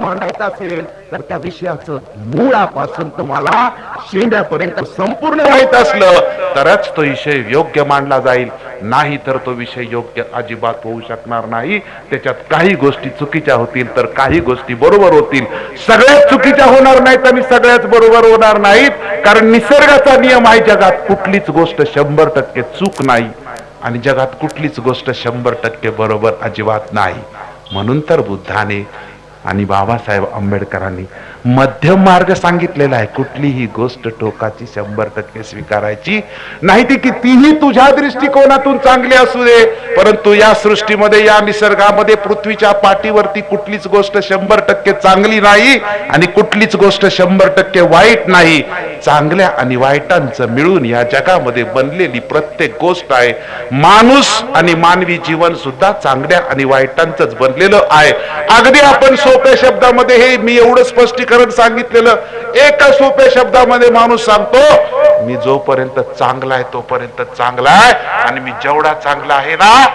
मांडायचा असेल तर त्या विषयाचं मुळापासून तुम्हाला शेंड्यापर्यंत संपूर्ण माहित असलं तरच तो विषय योग्य मांडला जाईल, नाही तर तो विषय योग्य अजिबात होऊ शकणार नाही. त्याच्यात काही गोष्टी चुकीच्या होतील तर काही गोष्टी बरोबर होतील. सगळ्याच चुकीच्या होणार नाहीत आणि सगळ्याच बरोबर होणार नाहीत, कारण निसर्गाचा नियम आहे, जगात कुठलीच गोष्ट 100% चूक नाही आणि जगात कुठलीच गोष्ट 100% बरोबर अजिबात नाही. म्हणून तर बुद्धाने आणि बाबासाहेब आंबेडकरांनी मध्यम मार्ग सांगितलेला आहे. कुठलीही गोष्ट टोकाची 100% स्वीकारायची नाही, ती कितीही तुझ्या दृष्टिकोनातून चांगली असू दे, परंतु या सृष्टीमध्ये, या निसर्गामध्ये, पृथ्वीच्या पाठीवरती कुठलीच गोष्ट 100% चांगली नाही आणि कुठलीच गोष्ट 100% वाईट नाही. चांगल्या आणि वाईटांचं मिळून या जगामध्ये बनलेली प्रत्येक गोष्ट आहे. माणूस आणि मानवी जीवन सुद्धा चांगल्या आणि वाईटांचंच बनलेलं आहे. अगदी आपण सोप्या शब्दामध्ये, हे मी एवढं स्पष्टीकरण सांगितलेलं, एका सोप्या शब्दामध्ये माणूस सांगतो, मी जोपर्यंत चांगला आहे तोपर्यंत चांगला आहे आणि मी जेवढा चांगला आहे ना,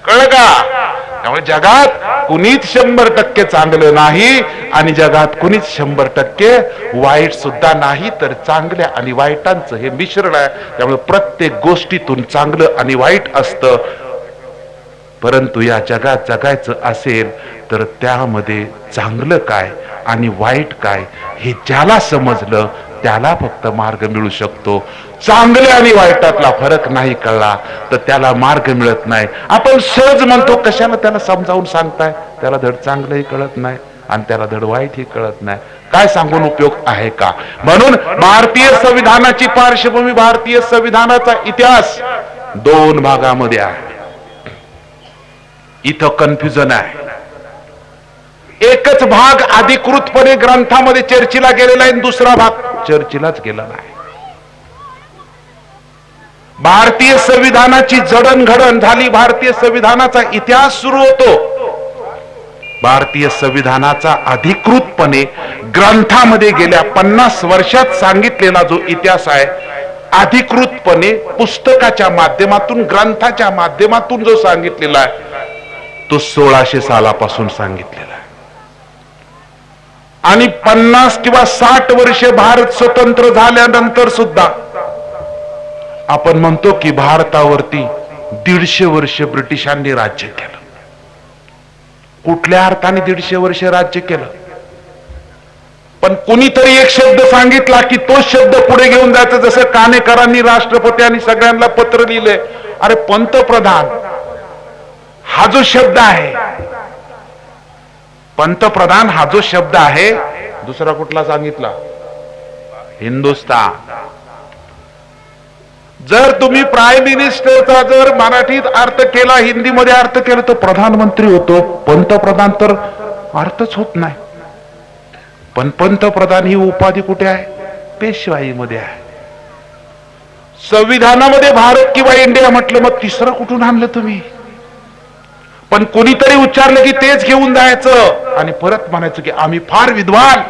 कळलं का? त्यामुळे जगात कुणीच 100% चांगलं नाही आणि जगात कुणीच 100% वाईट सुद्धा नाही, तर चांगल्या आणि वाईटांचं हे मिश्रण आहे. त्यामुळे प्रत्येक गोष्टीतून चांगलं आणि वाईट असतं. परंतु या जगात जगायचं असेल तर त्यामध्ये चांगलं काय आणि वाईट काय हे ज्याला समजलं त्याला फक्त मार्ग मिळू शकतो. चांगल्या आणि वाईटातला फरक नाही कळला तर त्याला मार्ग मिळत नाही. आपण सहज म्हणतो, कशाला त्याला समजावून सांगताय, त्याला धड चांगलंही कळत नाही आणि त्याला धड वाईटही कळत नाही, काय सांगून उपयोग आहे का? म्हणून भारतीय संविधानाची पार्श्वभूमी, भारतीय संविधानाचा इतिहास 2 भागामध्ये आहे. इथं कन्फ्युजन आहे. एकच भाग अधिकृतपणे ग्रंथामध्ये चर्चेला गेलेला आहे, दुसरा भाग चर्चेलाच गेला नाही. भारतीय संविधानाची जडणघडण झाली, भारतीय संविधानाचा इतिहास सुरू होतो. भारतीय संविधानाचा अधिकृतपणे ग्रंथामध्ये गेल्या 50 वर्षात सांगितलेला जो इतिहास आहे, अधिकृतपणे पुस्तकाच्या माध्यमातून, ग्रंथाच्या माध्यमातून जो सांगितलेला आहे, तो 1600 सालापासून सांगितलेला आहे. आणि 50 किंवा 60 वर्षे भारत स्वतंत्र झाल्यानंतर सुद्धा आपण म्हणतो की भारतावरती 150 वर्ष ब्रिटिशांनी राज्य केलं. कुठल्या अर्थाने 150 वर्ष राज्य केलं? पण कुणीतरी एक शब्द सांगितला की तो शब्द पुढे घेऊन जायचं. जसं कानेकरांनी राष्ट्रपती सगळ्यांना पत्र लिहिले, अरे पंतप्रधान हा जो शब्द आहे, पंतप्रधान हा जो शब्द आहे, दुसरा कुठला सांगितला? हिंदुस्तान. जर तुम्ही प्राईम मिनिस्टरचा जर मराठीत अर्थ केला, हिंदीमध्ये अर्थ केला, तर प्रधानमंत्री होतो. पंतप्रधान तर अर्थच होत नाही. पण पंतप्रधान ही उपाधी कुठे आहे? पेशवाईमध्ये आहे. संविधानामध्ये भारत किंवा इंडिया म्हटलं, मग तिसरं कुठून आणलं तुम्ही? पण कोणीतरी उच्चारलं की तेच घेऊन जायचं आणि परत म्हणायचं की आम्ही फार विद्वान,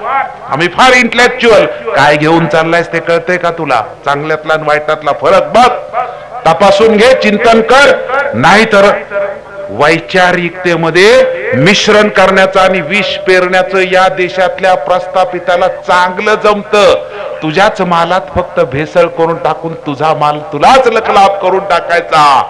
आम्ही फार इंटेलेक्च्युअल. काय घेऊन चाललायस ते कळतंय का तुला? चांगल्यातला आणि वाईटातला फरक बघ, तपासून घे, चिंतन कर. नाहीतर वैचारिकतेमध्ये मिश्रण करण्याचं आणि विष पेरण्याचं या देशातल्या प्रस्थापिताला चांगलं जमतं. तुझ्याच मालात फक्त भेसळ करून टाकून तुझा माल तुलाच लखलाप करून टाकायचा.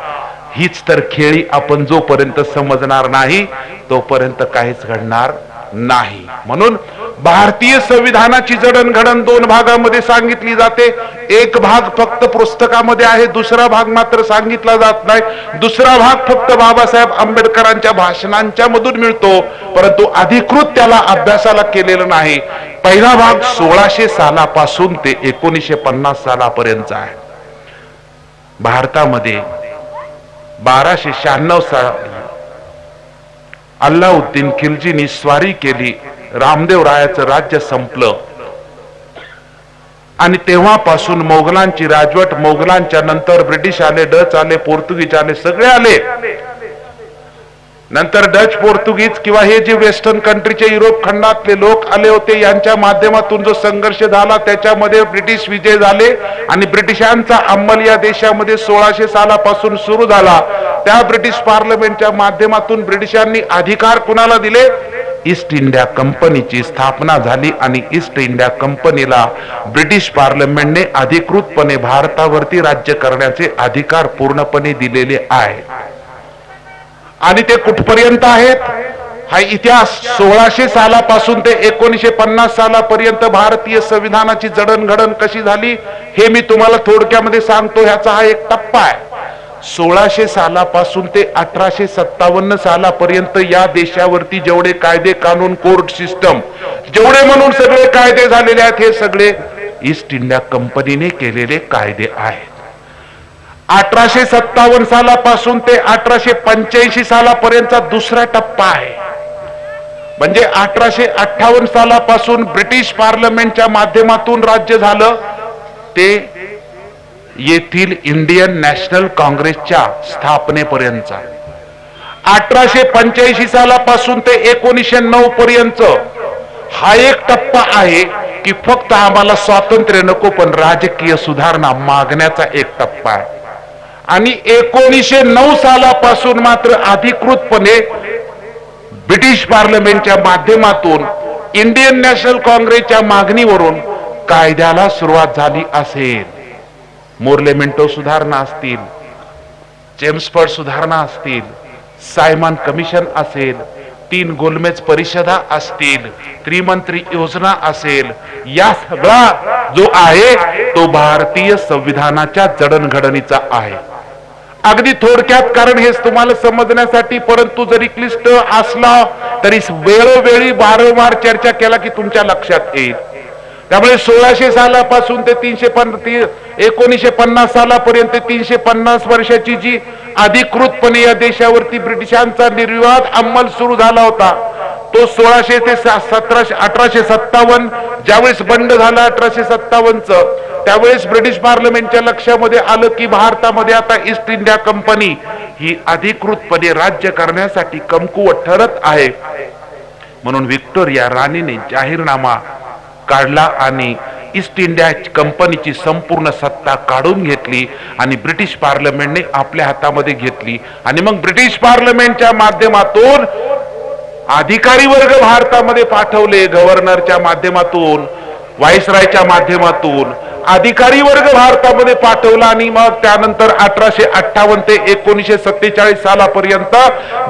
हीच तर खेळी आपण जोपर्यंत समजणार नाही तोपर्यंत काहीच घडणार नाही. म्हणून भारतीय संविधानाची जडणघडण 2 भागामध्ये सांगितली जाते. एक भाग फक्त पुस्तकामध्ये आहे, दुसरा भाग मात्र सांगितला जात नाही. दुसरा भाग फक्त बाबासाहेब आंबेडकरांच्या भाषणांच्या मधून मिळतो, परंतु अधिकृत त्याला अभ्यासाला केलेलं नाही. पहिला भाग 1600 सालापासून ते 1950 सालापर्यंत आहे. भारतामध्ये 1296 साली अल्लाउद्दीन खिलजीनी स्वारी केली. रामदेव रायाचं राज्य संपलं आणि तेव्हापासून मोगलांची राजवट, मोगलांच्या नंतर ब्रिटिश आले, डच आले, पोर्तुगीज आले, सगळे आले. नंतर डच, पोर्तुगीज किंवा हे जे वेस्टर्न कंट्रीचे युरोप खंडातले लोक आले होते, यांच्या माध्यमातून जो संघर्ष झाला त्याच्यामध्ये ब्रिटिश विजय झाले आणि ब्रिटिशांचा अंमल या देशामध्ये 1600 सालापासून सुरू झाला. त्या ब्रिटिश पार्लमेंटच्या माध्यमातून ब्रिटिशांनी अधिकार कुणाला दिले? ईस्ट इंडिया कंपनीची स्थापना झाली आणि ईस्ट इंडिया कंपनीला ब्रिटिश पार्लमेंटने अधिकृतपणे भारतावरती राज्य करण्याचे अधिकार पूर्णपणे दिलेले आहेत. आणि ते कुठपर्यंत आहेत? हा इतिहास 1600 सालापासून ते 1950 सालापर्यंत भारतीय संविधानाची जडणघडण कशी झाली हे मी तुम्हाला थोडक्यामध्ये सांगतो. ह्याचा हा एक टप्पा आहे. 1600 सालापासून ते 1857 सालापर्यंत या देशावरती जेवढे कायदे कानून कोर्ट सिस्टम जेवढे म्हणून सगळे कायदे झालेले आहेत हे सगळे ईस्ट इंडिया कंपनीने केलेले कायदे आहेत. 1857 सालापासून ते 1885 सालापर्यंतचा दुसरा टप्पा आहे. म्हणजे 1858 सालापासून ब्रिटिश पार्लमेंटच्या माध्यमातून राज्य झालं ते येथील इंडियन नॅशनल काँग्रेसच्या स्थापनेपर्यंतचा. 1885 सालापासून ते 1909 पर्यंत हा एक टप्पा आहे की फक्त आम्हाला स्वातंत्र्य नको पण राजकीय सुधारणा मागण्याचा एक टप्पा आहे. आणि 1909 सालापासून मात्र अधिकृतपणे ब्रिटिश पार्लमेंटच्या माध्यमातून इंडियन नॅशनल काँग्रेसच्या मागणीवरून कायद्याला सुरुवात झाली असेल. मोर्लेमेंटो सुधारणा असतील, चेम्सफोर्ड सुधारणा असतील, सायमन कमिशन असेल, 3 गोलमेज परिषदा असतील, त्रिमंत्री योजना असेल, या सगळा जो आहे तो भारतीय संविधानाच्या जडणघडणीचा आहे. अगदी थोडक्यात, कारण हेच तुम्हाला समजण्यासाठी, परंतु जरी क्लिष्ट असला तरी वेळोवेळी वारंवार चर्चा केला की तुमच्या लक्षात येईल. त्यामुळे 1600 सालापासून ते 1950 सालापर्यंत 350 वर्षाची जी अधिकृतपणे या देशावरती ब्रिटिशांचा निर्विवाद अंमल सुरू झाला होता तो 1600 ते 1857 ज्यावेळेस बंड झाला 1857च, त्यावेळेस ब्रिटिश पार्लमेंटच्या लक्षामध्ये आलं की भारतामध्ये आता ईस्ट इंडिया कंपनी ही अधिकृतपणे राज्य करण्यासाठी कमकुवत ठरत आहे. म्हणून व्हिक्टोरिया राणीने जाहीरनामा काढला आणि ईस्ट इंडिया कंपनीची संपूर्ण सत्ता काढून घेतली आणि ब्रिटिश पार्लमेंटने आपल्या हातामध्ये घेतली. आणि मग ब्रिटिश पार्लमेंटच्या माध्यमातून अधिकारी वर्ग भारतामध्ये पाठवले, गव्हर्नरच्या माध्यमातून, व्हाईसरायच्या माध्यमातून अधिकारी वर्ग भारतामध्ये पाठवला. आणि मग त्यानंतर 1858 ते 1947 सालापर्यंत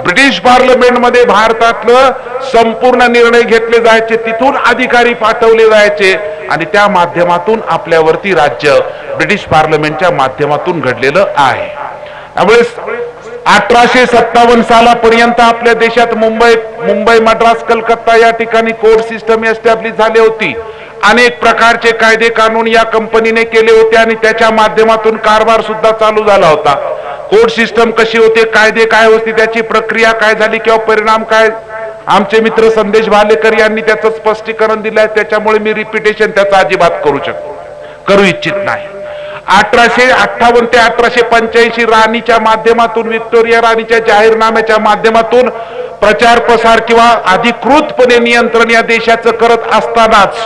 ब्रिटिश पार्लमेंटमध्ये भारतातलं संपूर्ण निर्णय घेतले जायचे, तिथून अधिकारी पाठवले जायचे आणि त्या माध्यमातून आपल्यावरती राज्य ब्रिटिश पार्लमेंटच्या माध्यमातून घडलेलं आहे. त्यामुळे 1857 सालापर्यंत आपल्या देशात मुंबई, मद्रास, कलकत्ता या ठिकाणी कोर्ट सिस्टम एस्टॅब्लिश झाली होती. अनेक प्रकारचे कायदे कानून या कंपनीने केले होते आणि त्याच्या माध्यमातून कारभार सुद्धा चालू झाला होता. कोर्ट सिस्टम कशी होते, कायदे काय होते, त्याची प्रक्रिया काय झाली किंवा परिणाम काय, आमचे मित्र संदेश भालेकर यांनी त्याचं स्पष्टीकरण दिलंय. त्याच्यामुळे मी रिपिटेशन त्याचं अजिबात करू इच्छित नाही. 1858 ते 1885 राणीच्या माध्यमातून, व्हिक्टोरिया राणीच्या जाहीरनाम्याच्या माध्यमातून प्रचार प्रसार किंवा अधिकृतपणे नियंत्रण या देशाचं करत असतानाच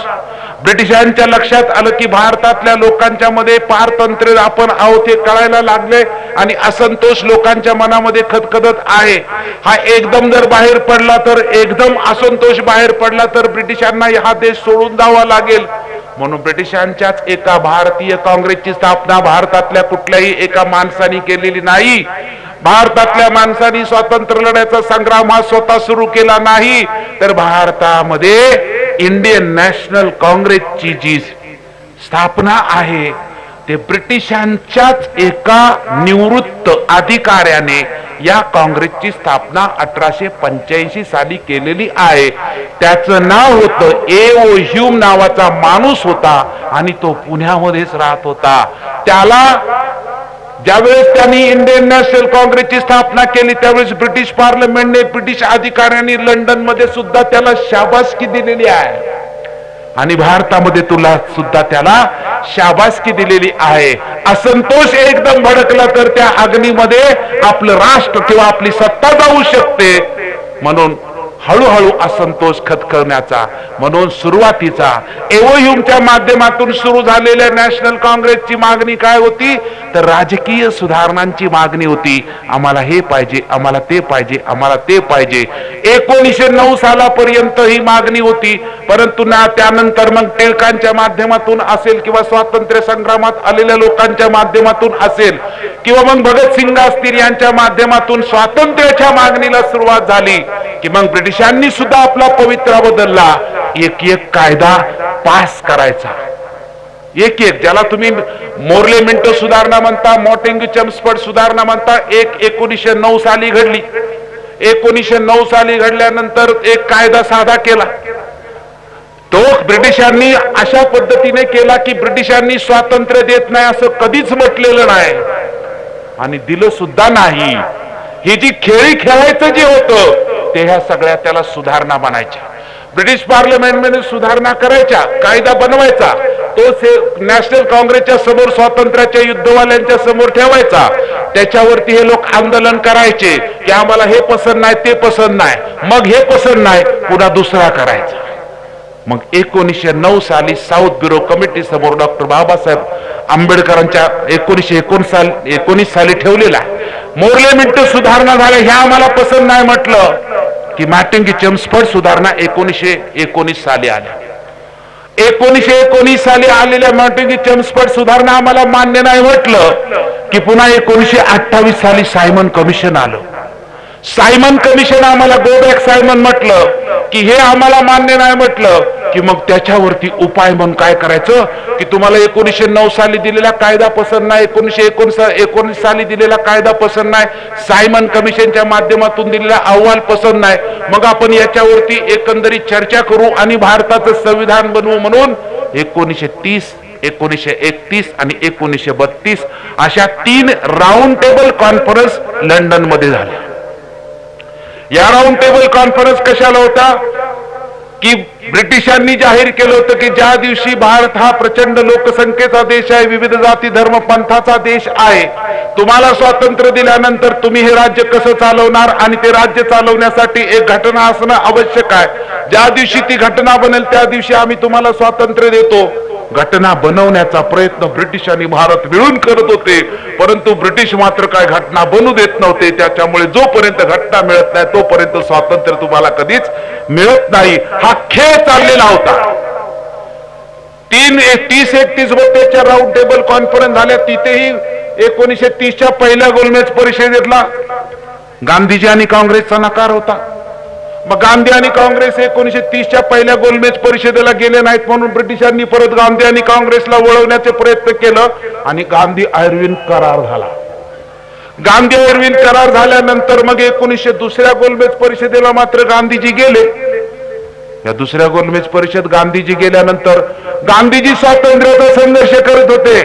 ब्रिटिशांच्या लक्षात आलं की भारतातल्या लोकांच्या मध्ये पारतंत्र्य आपण आहोत हे कळायला लागले आणि असंतोष लोकांच्या मनामध्ये खदखदत आहे. हा एकदम जर बाहेर पडला तर, एकदम असंतोष बाहेर पडला तर ब्रिटिशांना हा देश सोडून जावा लागेल. म्हणून ब्रिटिशांच्याच एका भारतीय काँग्रेसची स्थापना भारतातल्या कुठल्याही एका माणसाने केलेली नाही. भारतातल्या माणसांनी स्वातंत्र्य लढ्याचा संग्राम हा स्वतः सुरू केला नाही, तर भारतामध्ये इंडियन नॅशनल काँग्रेसची जी स्थापना आहे ते ब्रिटिशांच्याच एका निवृत्त अधिकाऱ्याने या काँग्रेसची स्थापना 1885 साली केलेली आहे. त्याचं नाव होतं ए.ओ. ह्यूम नावाचा माणूस होता आणि तो पुण्यामध्येच राहत होता. त्याला ज्यावेळेस त्यांनी इंडियन नॅशनल काँग्रेसची स्थापना केली त्यावेळेस ब्रिटिश पार्लमेंटने, ब्रिटिश अधिकाऱ्यांनी लंडन मध्ये सुद्धा त्याला शाबासकी दिलेली आहे आणि भारतामध्ये तुला सुद्धा त्याला शाबासकी दिलेली आहे. असंतोष एकदम भडकला तर त्या अग्नीमध्ये आपलं राष्ट्र किंवा आपली सत्ता जाऊ शकते. म्हणून हळूहळू असंतोष खतखवण्याचा, म्हणून सुरुवातीचा एओ ह्यूमच्या माध्यमातून सुरू झालेल्या नॅशनल काँग्रेसची मागणी काय होती तर राजकीय सुधारणांची मागणी होती. आम्हाला हे पाहिजे, आम्हाला ते पाहिजे, आम्हाला ते पाहिजे. 1909 सालापर्यंत ही मागणी होती. परंतु ना त्यानंतर मग टिळकांच्या माध्यमातून असेल किंवा स्वातंत्र्य संग्रामात आलेल्या लोकांच्या माध्यमातून असेल किंवा मग भगतसिंग असतील यांच्या माध्यमातून स्वातंत्र्याच्या मागणीला सुरुवात झाली की मग ब्रिटिशांनी सुद्धा आपला पवित्रा बदलला. एक एक कायदा पास करायचा, एक एक, ज्याला तुम्ही मोर्ले मिंटो सुधारणा म्हणता, मॉन्टेग्यू चेम्सफोर्ड सुधारणा म्हणता, एक 1909 साली घडली. 1909 साली घडल्यानंतर एक कायदा साधा केला. तो ब्रिटिशांनी अशा पद्धतीने केला की ब्रिटिशांनी स्वातंत्र्य देत नाही असं कधीच म्हटलेलं नाही आणि दिलं सुद्धा नाही. ही जी खेळी खेळायचं जे होतं ते ह्या सगळ्या त्याला सुधारणा बनायच्या. ब्रिटिश पार्लमेंटमध्ये सुधारणा करायच्या, कायदा बनवायचा, तो नॅशनल काँग्रेसच्या समोर स्वातंत्र्याच्या युद्धवाल्यांच्या समोर ठेवायचा. त्याच्यावरती हे लोक आंदोलन करायचे की आम्हाला हे पसंत नाही, ते पसंत नाही, मग हे पसंत नाही, पुन्हा दुसरा करायचा. मग 1909 साली साऊथ ब्युरो कमिटी समोर डॉक्टर बाबासाहेब आंबेडकरांच्या 1919 साली ठेवलेला मोर्ले मिंटो सुधारणा झाल्या, ह्या आम्हाला पसंत नाही म्हटलं की मॉन्टेग्यू चेम्सफोर्ड सुधारणा 1919 साली आल्या. 1919 साली आलेल्या मॉन्टेग्यू चेम्सफोर्ड सुधारणा आम्हाला मान्य नाही म्हटलं की पुन्हा 1928 साली सायमन कमिशन आलं. सायमन कमिशन आम्हाला गो बॅक सायमन म्हटलं की हे आम्हाला मान्य नाही म्हटलं की मग त्याच्यावरती उपाय म्हणून काय करायचं की तुम्हाला 1909 साली दिलेला कायदा पसंत नाही, 1919 साली दिलेला कायदा पसंत नाही, सायमन कमिशनच्या माध्यमातून दिलेला अहवाल पसंत नाही, मग आपण याच्यावरती एकंदरीत चर्चा करू आणि भारताचं संविधान बनवू म्हणून 1930, 1931 आणि 1932 अशा 3 राऊंड टेबल कॉन्फरन्स लंडन मध्ये झाल्या. या राऊंड टेबल कॉन्फरन्स कशाला होता की ब्रिटिशांनी जाहीर केलं होतं की ज्या दिवशी भारत हा प्रचंड लोकसंख्येचा देश आहे, विविध जाती धर्म पंथाचा देश आहे, तुम्हाला स्वातंत्र्य दिल्यानंतर तुम्ही हे राज्य कसं चालवणार आणि ते राज्य चालवण्यासाठी एक घटना असणं आवश्यक आहे. ज्या दिवशी ती घटना बनेल त्या दिवशी आम्ही तुम्हाला स्वातंत्र्य देतो. घटना बनवण्याचा प्रयत्न ब्रिटिश आणि भारत मिळून करत होते, परंतु ब्रिटिश मात्र काय घटना बनू देत नव्हते. त्याच्यामुळे जोपर्यंत घटना मिळत नाही तोपर्यंत स्वातंत्र्य तुम्हाला कधीच मिळत नाही, हा खेळ चाललेला होता. 30-31-32 राऊंड टेबल कॉन्फरन्स झाल्या. तिथेही 1930च्या पहिल्या गोलमेज परिषदेतला गांधीजी आणि काँग्रेसचा नकार होता. मग गांधी आणि काँग्रेस 1930च्या पहिल्या गोलमेज परिषदेला गेले नाहीत म्हणून ब्रिटिशांनी परत गांधी आणि काँग्रेसला वळवण्याचे प्रयत्न केलं आणि गांधी आयर्विन करार झाला. गांधी आयर्विन करार झाल्यानंतर मग 1902 गोलमेज परिषदेला मात्र गांधीजी गेले. या दुसऱ्या गोलमेज परिषद गांधीजी गेल्यानंतर गांधीजी स्वातंत्र्याचा संघर्ष करत होते.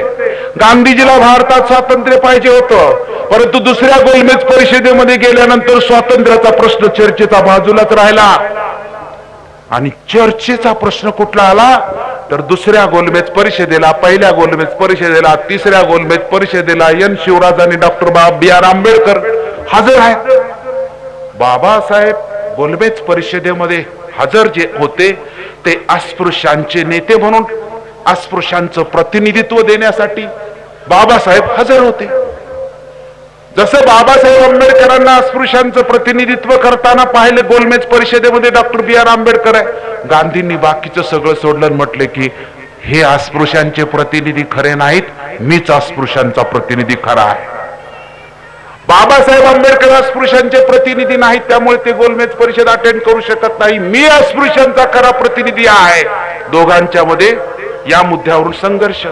गांधीजीला भारतात स्वातंत्र्य पाहिजे होतं, परंतु दुसऱ्या गोलमेज परिषदेमध्ये गेल्यानंतर स्वातंत्र्याचा प्रश्न चर्चेचा बाजूलाच राहिला. आणि चर्चेचा प्रश्न कुठला आला तर दुसऱ्या गोलमेज परिषदेला, पहिल्या गोलमेज परिषदेला, तिसऱ्या गोलमेज परिषदेला एन शिवराज आणि डॉक्टर B.R. आंबेडकर हजर आहेत. बाबासाहेब गोलमेज परिषदेमध्ये हजर जे होते ते अस्पृश्यांचे नेते म्हणून, अस्पृश्यांचं प्रतिनिधित्व देण्यासाठी बाबासाहेब हजर होते. जसं बाबासाहेब आंबेडकरांना अस्पृश्यांचं प्रतिनिधित्व करताना पाहिलं गोलमेज परिषदेमध्ये डॉक्टर B.R. आंबेडकर आहे, गांधींनी बाकीचं सगळं सोडलं आणि म्हटले की हे अस्पृश्यांचे प्रतिनिधी खरे नाहीत, मीच अस्पृश्यांचा प्रतिनिधी खरा आहे. बाबासाहेब आंबेडकर अस्पृश्यांचे प्रतिनिधी नाहीत, त्यामुळे ते गोलमेज परिषद अटेंड करू शकत नाही, मी अस्पृश्यांचा खरा प्रतिनिधी आहे. दोघांच्या मध्ये या मुद्द्यावरून संघर्ष.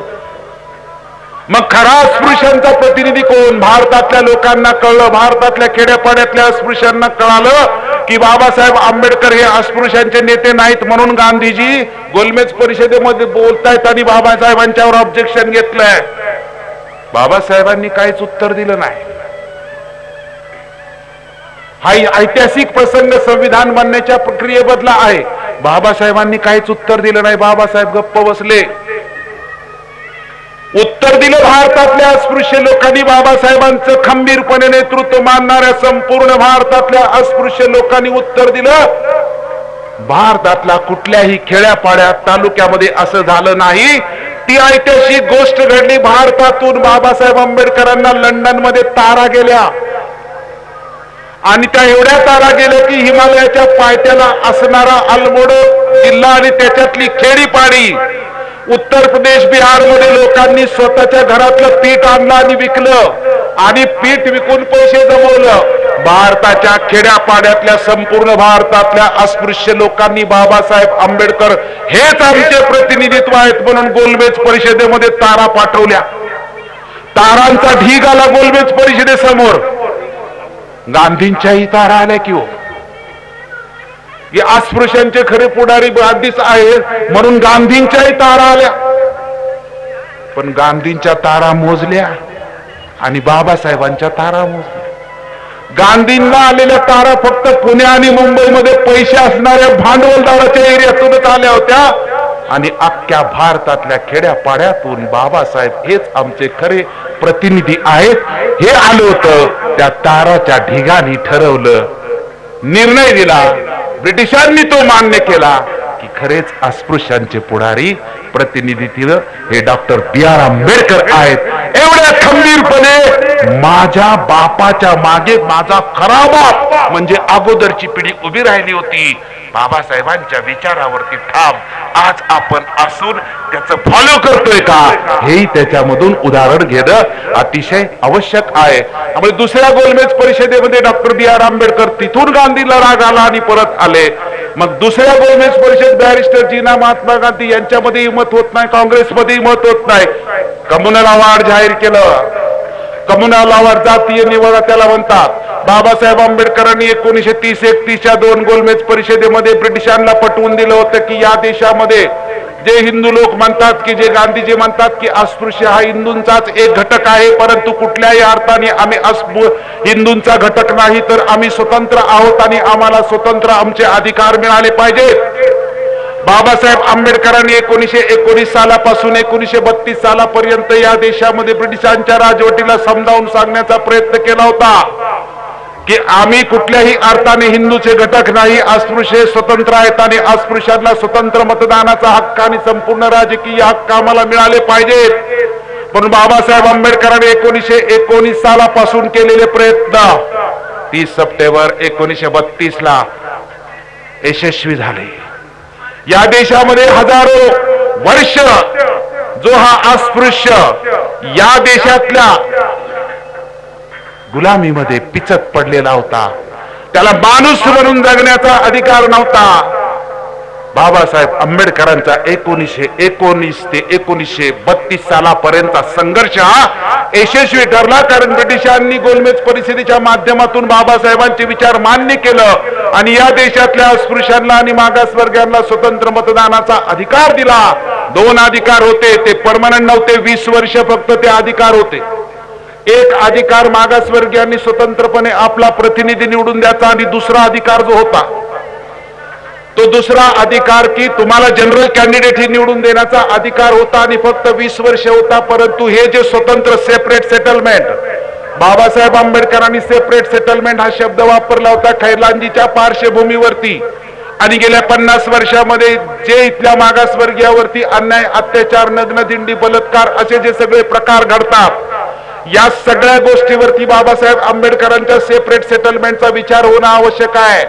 मग खरा अस्पृश्यांचा प्रतिनिधी कोण? भारतातल्या लोकांना कळलं, भारतातल्या खेड्यापाड्यातल्या अस्पृश्यांना कळालं की बाबासाहेब आंबेडकर हे अस्पृश्यांचे नेते नाहीत, म्हणून गांधीजी गोलमेज परिषदेमध्ये बोलतायत आणि बाबासाहेबांच्यावर ऑब्जेक्शन घेतलंय. बाबासाहेबांनी काहीच उत्तर दिलं नाही. हा ऐतिहासिक प्रसंग संविधान बनण्याच्या प्रक्रियेबद्दला आहे. बाबासाहेबांनी काहीच उत्तर दिलं नाही. बाबासाहेब गप्प बसले. उत्तर दिलं भारतातल्या अस्पृश्य लोकांनी, बाबासाहेबांचं खंबीरपणे नेतृत्व मानणाऱ्या संपूर्ण भारतातल्या अस्पृश्य लोकांनी उत्तर दिलं. भारतातल्या कुठल्याही खेड्यापाड्यात तालुक्यामध्ये असं झालं नाही. ती ऐतिहासिक गोष्ट घडली. भारतातून बाबासाहेब आंबेडकरांना लंडन मध्ये तारा गेल्या आणि त्या एवढ्या तारा गेल्या की हिमालयाच्या पायथ्याला असणारा अल्मोडो जिल्हा आणि त्याच्यातली खेडीपाडी उत्तर प्रदेश बिहार मध्ये लोकांनी स्वतःच्या घरातलं पीठ आणलं आणि विकलं आणि पीठ विकून पैसे जमवलं. भारताच्या खेड्यापाड्यातल्या संपूर्ण भारतातल्या अस्पृश्य लोकांनी बाबासाहेब आंबेडकर हेच आमचे प्रतिनिधित्व आहेत म्हणून गोलमेज परिषदेमध्ये तारा पाठवल्या. तारांचा ढीग आला गोलमेज परिषदेसमोर. गांधींच्याही तारा आल्या की हो. हे अस्पृश्यांचे खरे पुढारी आधीच आहेत म्हणून गांधींच्याही तारा आल्या. पण गांधींच्या तारा मोजल्या आणि बाबासाहेबांच्या तारा मोजल्या. गांधींना आलेल्या तारा फक्त पुणे आणि मुंबईमध्ये पैसे असणाऱ्या भांडवलदाराच्या एरियातूनच आल्या होत्या आणि अख्ख्या भारतातल्या खेड्यापाड्यातून बाबासाहेब हेच आमचे खरे प्रतिनिधी आहेत हे आलं होतं. त्या ताराच्या ढिगानी ठरवलं, निर्णय दिला, ब्रिटिशांनी तो मान्य केला की खरेच अस्पृश्यांचे पुढारी प्रतिनिधित्व हे डॉक्टर बी.आर. आंबेडकर आहेत. एवढ्या खंबीरपणे माझ्या बापाच्या मागे माझा खरा बाप म्हणजे अगोदरची पिढी उभी राहिली होती. बाबासाहेबांच्या विचारावरती ठाम आज आपण असून त्याचं फॉलो करतोय का हेही त्याच्यामधून उदाहरण घेणं अतिशय आवश्यक आहे. त्यामुळे दुसऱ्या गोलमेज परिषदेमध्ये डॉक्टर बी.आर. आंबेडकर तिथून गांधीला राग आला आणि परत आले. मग दुसऱ्या गोलमेज परिषद बॅरिस्टर जीना महात्मा गांधी यांच्यामध्ये मत होत नाही, काँग्रेसमध्ये मत होत नाही. कम्युनल अवॉर्ड जाहीर केलं. कम्युनल अवॉर्ड जातीय निवाडा त्याला म्हणतात. बाबासाहेब आंबेडकरांनी 1930-31च्या दोन गोलमेज परिषदेमध्ये ब्रिटिशांना पटवून दिलं होतं की या देशामध्ये जे हिंदू लोक म्हणतात की जे गांधीजी म्हणतात की अस्पृश्य हा हिंदूंचाच एक घटक आहे परंतु कुठल्याही अर्थाने आम्ही हिंदूंचा घटक नाही तर आम्ही स्वतंत्र आहोत आणि आम्हाला स्वतंत्र आमचे अधिकार मिळाले पाहिजेत. बाबासाहेब आंबेडकरांनी 1919 सालापासून 1932 सालापर्यंत या देशामध्ये ब्रिटिशांच्या राजवटीला समजावून सांगण्याचा प्रयत्न केला होता की आम्ही कुठल्याही अर्थाने हिंदूचे घटक नाही, अस्पृश्य स्वतंत्र आहेत आणि अस्पृश्यांना स्वतंत्र मतदानाचा हक्क आणि संपूर्ण राजकीय हक्क आम्हाला मिळाले पाहिजेत. पण बाबासाहेब आंबेडकरांनी 1919 सालापासून केलेले प्रयत्न 30 सप्टेंबर 1932 ला यशस्वी झाले. या देशामध्ये हजारो वर्ष जो हा अस्पृश्य या देशातल्या गुलामीमध्ये पिचत पडलेला होता, त्याला माणूस म्हणून जगण्याचा अधिकार नव्हता. बाबासाहेब आंबेडकरांचा 1919 ते 1932 सालापर्यंतचा संघर्ष हा यशस्वी ठरला कारण ब्रिटिशांनी गोलमेज परिषदेच्या माध्यमातून बाबासाहेबांचे विचार मान्य केलं आणि या देशातल्या अस्पृश्यांना आणि मागासवर्गीयांना स्वतंत्र मतदानाचा अधिकार दिला. दोन अधिकार होते, ते परमनंट नव्हते. 20 वर्ष फक्त ते अधिकार होते. एक अधिकार मागासवर्गीयांनी स्वतंत्रपणे आपला प्रतिनिधी निवडून द्यायचा आणि दुसरा अधिकार जो होता तो दुसरा अधिकार की तुम्हाला जनरल कॅन्डिडेट ही निवडून देण्याचा अधिकार होता आणि फक्त 20 वर्ष होता. परंतु हे जे स्वतंत्र सेपरेट सेटलमेंट, बाबासाहेब आंबेडकरांनी सेपरेट सेटलमेंट हा शब्द वापरला होता खैरलांजीच्या पार्श्वभूमीवरती आणि गेल्या 50 वर्षामध्ये जे इथल्या मागासवर्गीयावरती अन्याय, अत्याचार, नग्नदिंडी, बलात्कार असे जे सगळे प्रकार घडतात या सगळ्या गोष्टीवरती बाबासाहेब आंबेडकरांच्या सेपरेट सेटलमेंटचा विचार होणं आवश्यक आहे.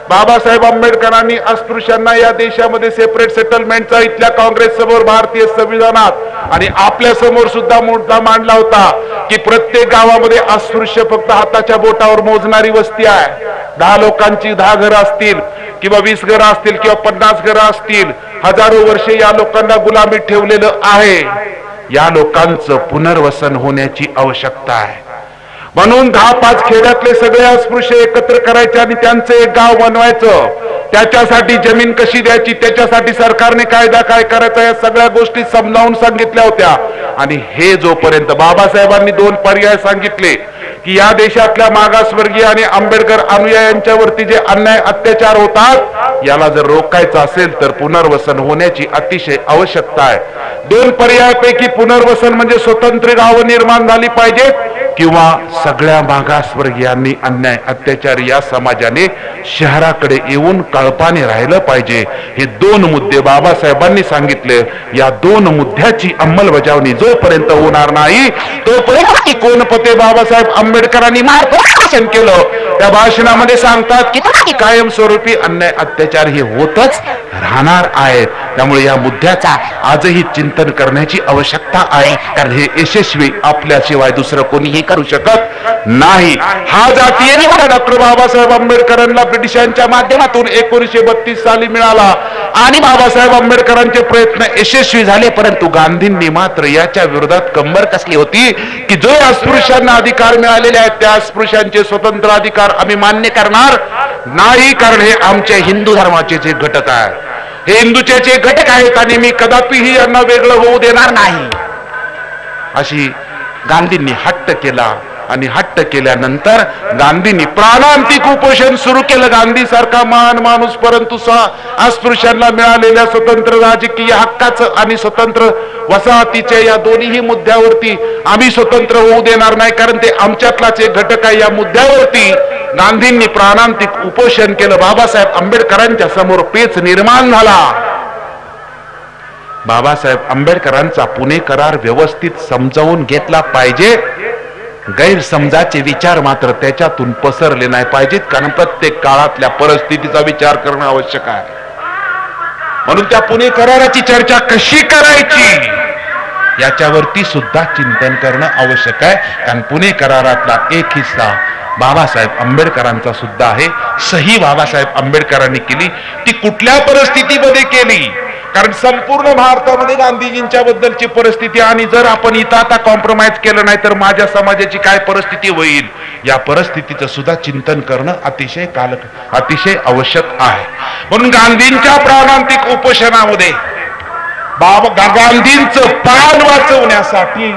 बाबासाहेब आंबेडकरांनी अस्पृश्यांना या देशामध्ये सेपरेट सेटलमेंटचा इथल्या काँग्रेस समोर, भारतीय संविधानात आणि आपल्या समोर सुद्धा मुद्दा मांडला होता की प्रत्येक गावामध्ये अस्पृश्य फक्त हाताच्या बोटावर मोजणारी वस्ती आहे. 10 लोकांची 10 घरं असतील किंवा 20 घरं असतील किंवा 50 घरं असतील, हजारो वर्षे या लोकांना गुलामीत ठेवलेलं आहे. या लोकांचं पुनर्वसन होण्याची आवश्यकता आहे. म्हणून 10-5 खेड्यातले सगळे अस्पृश्य एकत्र करायचे आणि त्यांचं एक गाव बनवायचं. त्याच्यासाठी जमीन कशी द्यायची, त्याच्यासाठी सरकारने कायदा काय करायचा, या सगळ्या गोष्टी समजावून सांगितल्या होत्या. आणि हे जोपर्यंत बाबासाहेबांनी 2 पर्याय सांगितले की या देशातल्या मागासवर्गीय आणि आंबेडकर अनुयायांच्यावरती जे अन्याय, अत्याचार होतात याला जर रोखायचं असेल तर पुनर्वसन होण्याची अतिशय आवश्यकता आहे. 2 पर्यायापैकी पुनर्वसन म्हणजे स्वतंत्र गावं निर्माण झाली पाहिजेत किंवा सगळ्या मागासवर्गीयांनी अन्याय अत्याचार या समाजाने शहराकडे येऊन कळपाने राहिलं पाहिजे. हे दोन मुद्दे बाबासाहेबांनी सांगितले. या दोन मुद्द्याची अंमलबजावणी जोपर्यंत होणार नाही तोपर्यंत कोणपते बाबासाहेब आंबेडकरांनी भाषण केलं. त्या भाषणामध्ये सांगतात की कायमस्वरूपी अन्याय अत्याचार हे होतच राहणार आहेत. त्यामुळे या मुद्द्याचा आजही चिंतन करण्याची आवश्यकता आहे. कारण हे यशस्वी आपल्याशिवाय दुसरं कोणीही करू शकत नाही. हा जातीय निवाडा डॉक्टर बाबासाहेब आंबेडकरांना ब्रिटिशांच्या माध्यमातून 1932 साली मिळाला आणि बाबासाहेब आंबेडकरांचे प्रयत्न यशस्वी झाले. परंतु गांधींनी मात्र याच्या विरोधात कंबर कसली होती की जो अस्पृश्यांना अधिकार मिळालेले आहेत त्या अस्पृश्यांचे स्वतंत्र अधिकार आम्ही मान्य करणार नाही. कारण हे आमच्या हिंदू धर्माचे जे घटक आहेत, हे हिंदूचे जे घटक आहेत आणि मी कदापिही यांना वेगळं होऊ देणार नाही अशी गांधींनी हट्ट केला. आणि हट्ट केल्यानंतर गांधींनी प्राणांतिक उपोषण सुरू केलं. गांधी सारखा महान माणूस परंतु अस्पृश्यांना मिळालेल्या स्वतंत्र राजकीय हक्काचं आणि स्वतंत्र वसाहतीच्या या दोन्ही मुद्द्यावरती आम्ही स्वतंत्र होऊ देणार नाही कारण ते आमच्यातलाच एक घटक आहे. या मुद्द्यावरती गांधींनी प्राणांतिक उपोषण केलं. बाबासाहेब आंबेडकरांच्या समोर पेच निर्माण झाला. बाबासाहेब आंबेडकरांचा पुणे करार व्यवस्थित समजावून घेतला पाहिजे. गैरसमजाचे विचार मात्र त्याच्यातून पसरले नाही पाहिजेत. कारण प्रत्येक काळातल्या परिस्थितीचा विचार करणं आवश्यक आहे. म्हणून त्या पुणे कराराची चर्चा कशी करायची याच्यावरती सुद्धा चिंतन करणं आवश्यक आहे. कारण पुणे करारातला एक हिस्सा बाबासाहेब आंबेडकरांचा सुद्धा आहे. सही बाबासाहेब आंबेडकरांनी केली. ती कुठल्या परिस्थितीमध्ये केली? कारण संपूर्ण भारतामध्ये गांधीजींच्या बद्दलची परिस्थिती आणि जर आपण इथं आता कॉम्प्रोमाइज केलं नाही तर माझ्या समाजाची काय परिस्थिती होईल या परिस्थितीचं सुद्धा चिंतन करणं अतिशय आवश्यक आहे. म्हणून गांधींच्या प्राणांतिक उपोषणामध्ये गांधींचं प्राण वाचवण्यासाठी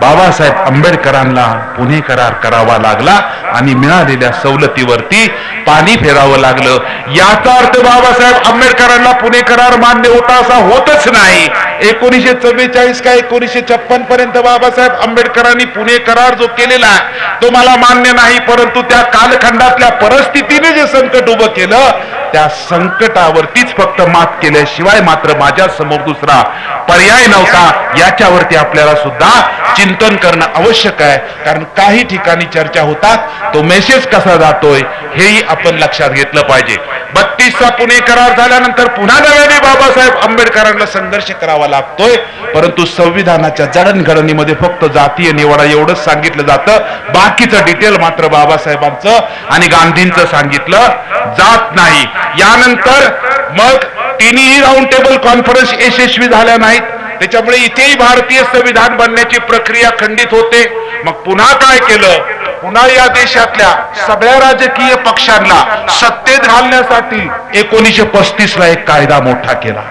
बाबासाहेब आंबेडकरांना पुणे करार करावा लागला आणि मिळालेल्या सवलतीवरती पाणी फेरावं लागलं. याचा अर्थ बाबासाहेब आंबेडकरांना पुणे करार मान्य होता असा होतच नाही. 1944 का 1956 पर्यंत बाबासाहेब आंबेडकरांनी पुणे करार जो केलेला आहे तो मला मान्य नाही. परंतु त्या कालखंडातल्या परिस्थितीने जे संकट उभं केलं त्या संकटावरतीच फक्त मात केल्याशिवाय मात्र माझ्या समोर दुसरा पर्याय नव्हता. याच्यावरती आपल्याला सुद्धा चिंतन करणं आवश्यक आहे. कारण काही ठिकाणी चर्चा होतात तो मेसेज कसा जातोय हेही आपण लक्षात घेतलं पाहिजे. 32चा पुणे करार झाल्यानंतर पुन्हा नव्याने बाबासाहेब आंबेडकरांना संघर्ष करावा लागतोय. परंतु संविधानाच्या जडणघडणीमध्ये फक्त जातीय निवाडा एवढंच सांगितलं जातं. बाकीचं डिटेल मात्र बाबासाहेबांचं आणि गांधींचं सांगितलं जात नाही. यानंतर मग तिन्ही राऊंड टेबल कॉन्फरन्स यशस्वी झाल्या नाहीत. त्याच्यामुळे इथेही भारतीय संविधान बनण्याची प्रक्रिया खंडित होते. मग पुन्हा काय केलं? पुन्हा या देशातल्या सगळ्या राजकीय पक्षांना सत्तेत घालण्यासाठी 1935 ला एक कायदा मोठा केला.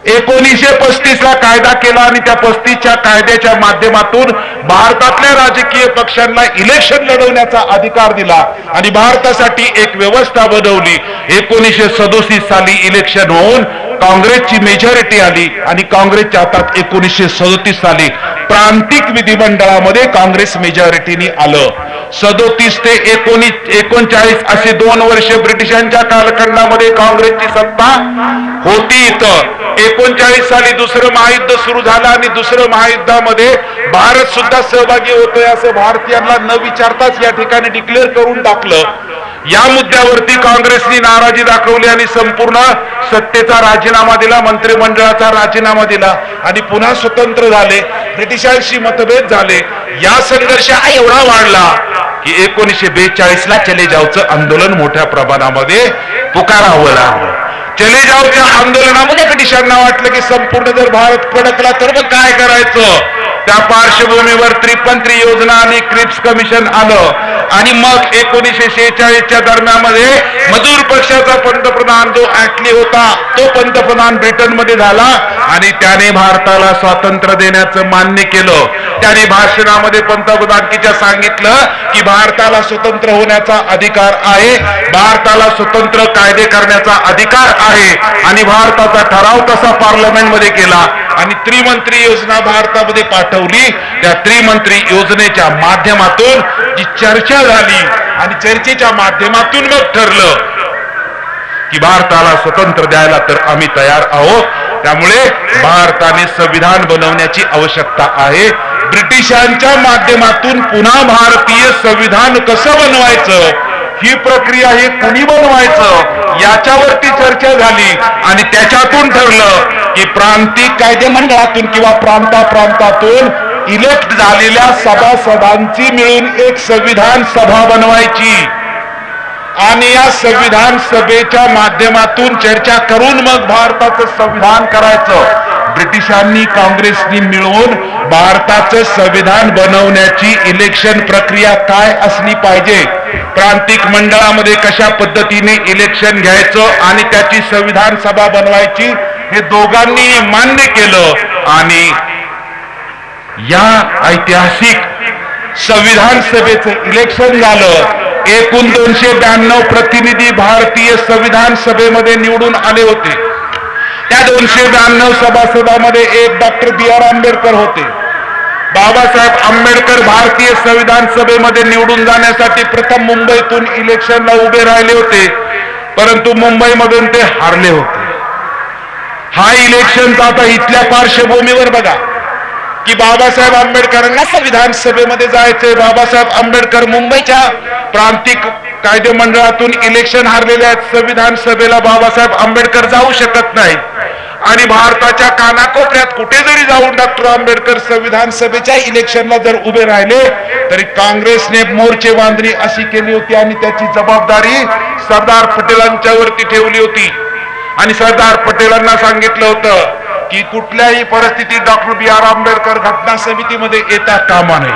1935 ला कायदा केला आणि त्या 35च्या कायद्याच्या माध्यमातून भारतातल्या राजकीय पक्षांना इलेक्शन लढवण्याचा अधिकार दिला आणि भारतासाठी एक व्यवस्था बनवली. 1937 साली इलेक्शन होऊन काँग्रेसची मेजॉरिटी आली आणि काँग्रेसच्या हातात 1937 साली प्रांतिक विधिमंडळामध्ये काँग्रेस मेजॉरिटीने आलं. 37 ते 1939 असे 2 वर्ष ब्रिटिशांच्या कालखंडामध्ये काँग्रेसची सत्ता होती. इथं 39 साली दुसरं महायुद्ध सुरू झालं आणि दुसरं महायुद्धामध्ये भारत सुद्धा सहभागी होतोय असं भारतीयांना न विचारताच या ठिकाणी डिक्लेअर करून टाकलं. या मुद्द्यावरती काँग्रेसने नाराजी दाखवली आणि संपूर्ण सत्तेचा राजीनामा दिला, मंत्रिमंडळाचा राजीनामा दिला आणि पुन्हा स्वतंत्र झाले. ब्रिटिशांशी मतभेद झाले. या संघर्ष एवढा वाढला की 1942 ला चले जावचं आंदोलन मोठ्या प्रमाणामध्ये पुकारावं लागलं. चले जावच्या आंदोलनामध्ये ब्रिटिशांना वाटलं की संपूर्ण जर भारत फडकला तर मग काय करायचं. त्या पार्श्वभूमीवर त्रिपंत्री योजना आणि क्रिप्स कमिशन आलं आणि मग 1946च्या दरम्यान मधूर पक्षाचा पंतप्रधान पंतप्रधान जो ऍटली होता तो पंतप्रधान ब्रिटनमध्ये झाला आणि त्याने भारताला स्वातंत्र्य देण्याचं मान्य केलं. त्याने भाषणामध्ये पंतप्रधानकीच्या सांगितलं की भारताला स्वतंत्र होण्याचा अधिकार आहे, भारताला स्वतंत्र कायदे करण्याचा अधिकार आहे आणि भारताचा ठराव तसा पार्लमेंटमध्ये केला आणि त्रिमंत्री योजना भारतामध्ये पाठवली. त्या त्रिमंत्री योजनेच्या माध्यमातून जी चर्चा झाली आणि चर्चेच्या माध्यमातून मग ठरलं की भारताला स्वतंत्र द्यायला तर आम्ही तयार आहोत. त्यामुळे भारताने संविधान बनवण्याची आवश्यकता आहे. ब्रिटिशांच्या माध्यमातून पुन्हा भारतीय संविधान कसं बनवायचं ही प्रक्रिया ही कुणी बनवायचं याच्यावरती चर्चा झाली आणि त्याच्यातून ठरलं की प्रांतिक कायदे मंडळातून किंवा प्रांतातून इलेक्ट झालेल्या सभासदांची मिळून एक संविधान सभा बनवायची आणि या संविधान सभेच्या माध्यमातून चर्चा करून मग भारताचं संविधान करायचं. ब्रिटिशांनी काँग्रेसनी मिळून भारताचं संविधान बनवण्याची इलेक्शन प्रक्रिया काय असली पाहिजे, प्रांतिक मंडळामध्ये कशा पद्धतीने इलेक्शन घ्यायचं आणि त्याची संविधान सभा बनवायची हे दोघांनी मान्य केलं आणि या ऐतिहासिक संविधान सभेचं इलेक्शन झालं. एकूण 292 प्रतिनिधी भारतीय संविधान सभेमध्ये निवडून आले होते. त्या 292 सभासदांमध्ये एक डॉक्टर B.R. आंबेडकर होते. बाबासाहेब आंबेडकर भारतीय संविधान सभेमध्ये निवडून जाण्यासाठी प्रथम मुंबईतून इलेक्शनला उभे राहिले होते, परंतु मुंबईमधून ते हारले होते. हा इलेक्शनचा आता इथल्या पार्श्वभूमीवर बघा की बाबासाहेब आंबेडकरांना संविधान सभेमध्ये जायचंय. बाबासाहेब आंबेडकर मुंबईच्या प्रांतिक कायदे मंडळातून इलेक्शन हारलेले आहेत. संविधान सभेला बाबासाहेब आंबेडकर जाऊ शकत नाहीत आणि भारताच्या कानाकोपऱ्यात कुठे जरी जाऊन डॉक्टर आंबेडकर संविधान सभेच्या इलेक्शनला जर उभे राहिले तरी काँग्रेसने मोर्चे बांधणी अशी केली होती आणि त्याची जबाबदारी सरदार पटेलांच्या वरती ठेवली होती आणि सरदार पटेलांना सांगितलं होतं की कुठल्याही परिस्थितीत डॉक्टर B.R. आंबेडकर घटना समितीमध्ये येता कामा नये.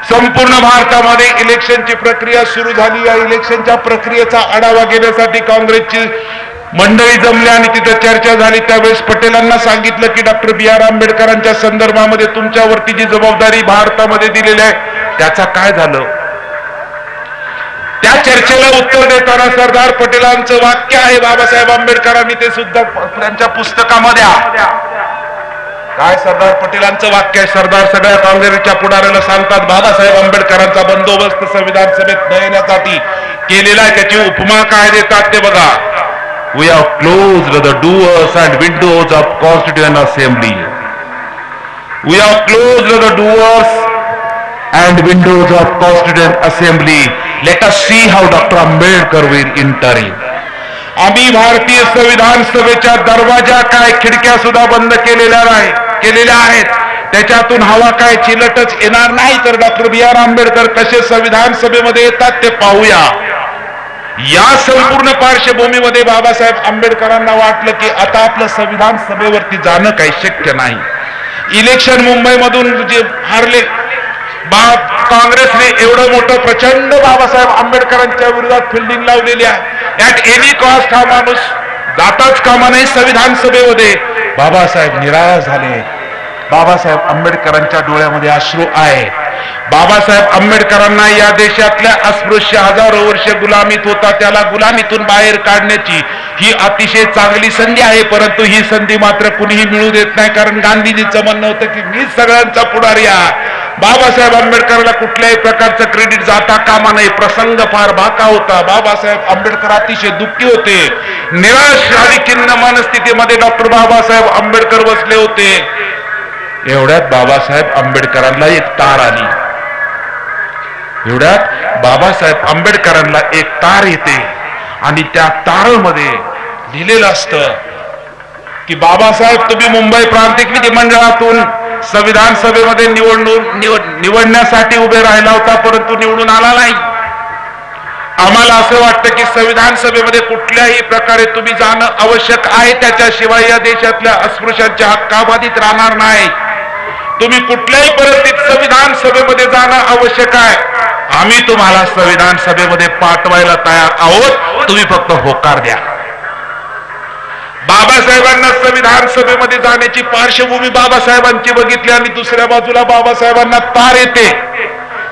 संपूर्ण भारतामध्ये इलेक्शनची प्रक्रिया सुरू झाली. या इलेक्शनच्या प्रक्रियेचा आढावा घेण्यासाठी काँग्रेसची मंडळी जमली आणि तिथे चर्चा झाली. त्यावेळेस पटेलांना सांगितलं की डॉक्टर B.R. आंबेडकरांच्या संदर्भामध्ये तुमच्यावरती जी जबाबदारी भारतामध्ये दिलेली आहे त्याचा काय झालं. त्या चर्चेला उत्तर देताना सरदार पटेलांचं वाक्य आहे, बाबासाहेब आंबेडकरांनी ते सुद्धा त्यांच्या पुस्तकामध्ये काय सरदार पटेलांचं वाक्य आहे. सरदार सगळ्या काँग्रेसच्या पुढाऱ्याला सांगतात बाबासाहेब आंबेडकरांचा बंदोबस्त संविधान सभेत न येण्यासाठी केलेला आहे. त्याची उपमा काय देतात ते बघा. We have closed the doors and windows of Constituent Assembly. We have closed the doors and windows of Constituent Assembly. Let us see how Dr. Ambedkar will enter in. आम्ही भारतीय संविधान सभेच्या दरवाजा काय खिडक्या सुद्धा बंद केलेल्या आहेत. त्याच्यातून हवा काय चिलटच येणार नाही. तर डॉक्टर B.R. आंबेडकर कसे संविधान सभेमध्ये येतात ते पाहूया. या संपूर्ण पार्श्वभूमीमध्ये बाबासाहेब आंबेडकरांना वाटलं की आता आपलं संविधान सभेवरती जाणं काही शक्य नाही. इलेक्शन मुंबईमधून जे हारले, काँग्रेसने एवढं मोठं प्रचंड बाबासाहेब आंबेडकरांच्या विरोधात फिल्डिंग लावलेली आहे. ऍट एनी कॉस्ट हा माणूस जाताच कामा नाही संविधान सभेमध्ये. बाबासाहेब निराश झाले. बाबासाहेब आंबेडकरांच्या डोळ्यामध्ये अश्रू आहे. बाबासाहेब आंबेडकरांना या देशातल्या अस्पृश्य हजारो वर्ष गुलामीत होता त्याला गुलामीतून बाहेर काढण्याची ही अतिशय चांगली संधी आहे. परंतु ही संधी मात्र कुणीही मिळू देत नाही, कारण गांधीजींचं म्हणणं होतं की मीच सगळ्यांचा पुढारी आहे. बाबासाहेब आंबेडकरांना कुठल्याही प्रकारचं क्रेडिट जाता कामा नये. प्रसंग फार बाका होता. बाबासाहेब आंबेडकर अतिशय दुःखी होते. निराश आणि खिन्न मनस्थितीमध्ये डॉक्टर बाबासाहेब आंबेडकर बसले होते. एवढ्यात बाबासाहेब आंबेडकरांना एक तार आली. एवढ्यात बाबासाहेब आंबेडकरांना एक तार येते आणि त्या तारमध्ये लिहिलेलं असतं की बाबासाहेब तुम्ही मुंबई प्रांतिक विधिमंडळातून संविधान सभेमध्ये निवडण्यासाठी उभे राहिला होता, परंतु निवडून आला नाही. आम्हाला असं वाटतं की संविधान सभेमध्ये कुठल्याही प्रकारे तुम्ही जाणं आवश्यक आहे. त्याच्याशिवाय या देशातल्या अस्पृश्यांच्या हक्क बाधित राहणार नाही. तुम्ही कुठल्याही परिस्थितीत संविधान सभेमध्ये जाणं आवश्यक आहे. आम्ही तुम्हाला संविधान सभेमध्ये पाठवायला तयार आहोत. तुम्ही फक्त होकार द्या. बाबासाहेबांना संविधान सभेमध्ये जाण्याची पार्श्वभूमी बाबासाहेबांची बघितली आणि दुसऱ्या बाजूला बाबासाहेबांना तार येते.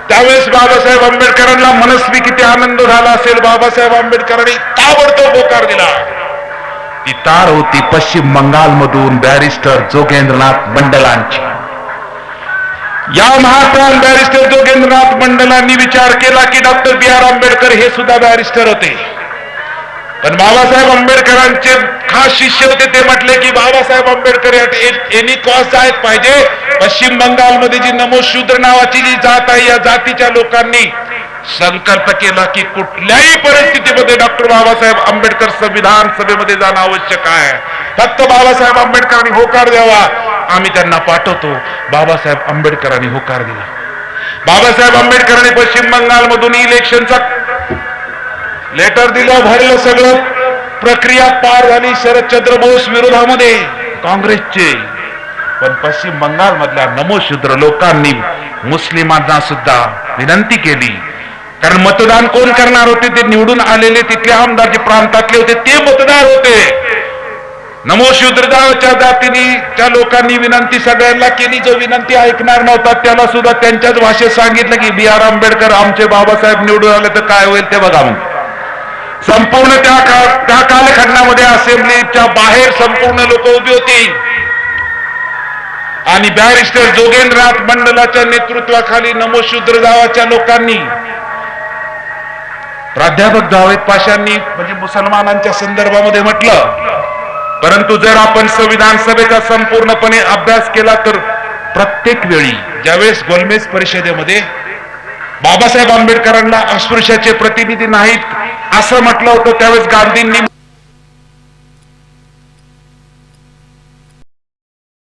त्यावेळेस बाबासाहेब आंबेडकरांना मनस्वी किती आनंद झाला असेल. बाबासाहेब आंबेडकरांनी ताबडतोब होकार दिला. ती तार होती पश्चिम बंगाल मधून बॅरिस्टर जोगेंद्रनाथ मंडलांची. या महाप्राण बॅरिस्टर जोगेंद्रनाथ मंडलांनी विचार केला की डॉक्टर बी आर आंबेडकर हे सुद्धा बॅरिस्टर होते, पण बाबासाहेब आंबेडकरांचे खास शिष्य होते. ते म्हटले की बाबासाहेब आंबेडकर एनी कॉस्ट जायत पाहिजे. पश्चिम बंगालमध्ये जी नमोशूद्र नावाची जी जात आहे, या जातीच्या लोकांनी संकल्प केला की कुठल्याही परिस्थितीमध्ये डॉक्टर बाबासाहेब आंबेडकर संविधान सभेमध्ये जाणं आवश्यक आहे. फक्त बाबासाहेब आंबेडकरांनी होकार द्यावा, आम्ही त्यांना पाठवतो. बाबासाहेब आंबेडकरांनी होकार दिला. बाबासाहेब आंबेडकरांनी पश्चिम बंगालमधून इलेक्शनचा लेटर दिलं, भरलं, सगळं प्रक्रिया पार झाली शरदचंद्र बोस विरोधामध्ये काँग्रेसचे. पण पश्चिम बंगाल मधल्या नमोशूद्र लोकांनी मुस्लिमांना सुद्धा विनंती केली, कारण मतदान कोण करणार होते? ते निवडून आलेले तिथले आमदार जे प्रांतातले होते ते मतदार होते. नमोशूद्रच्या जातीने त्या लोकांनी विनंती सगळ्यांना केली. जो विनंती ऐकणार नव्हता त्याला सुद्धा त्यांच्याच भाषेत सांगितलं की बी आर आंबेडकर आमचे बाबासाहेब निवडून आले तर काय होईल ते बघा. मग संपूर्ण त्या कालखंडामध्ये असेंब्लीच्या बाहेर संपूर्ण लोक उभी होती आणि बॅरिस्टर जोगेंद्रनाथ मंडलाच्या नेतृत्वाखाली नमोशूद्र गावाच्या लोकांनी, प्राध्यापक जावेद पाशांनी म्हणजे मुसलमानांच्या संदर्भामध्ये म्हटलं, परंतु जर आपण संविधान सभेचा संपूर्णपणे अभ्यास केला तर प्रत्येक वेळी ज्यावेळेस गोलमेज परिषदेमध्ये बाबासाहेब आंबेडकरांना अस्पृश्याचे प्रतिनिधी नाहीत असं म्हटलं होतं, त्यावेळेस गांधींनी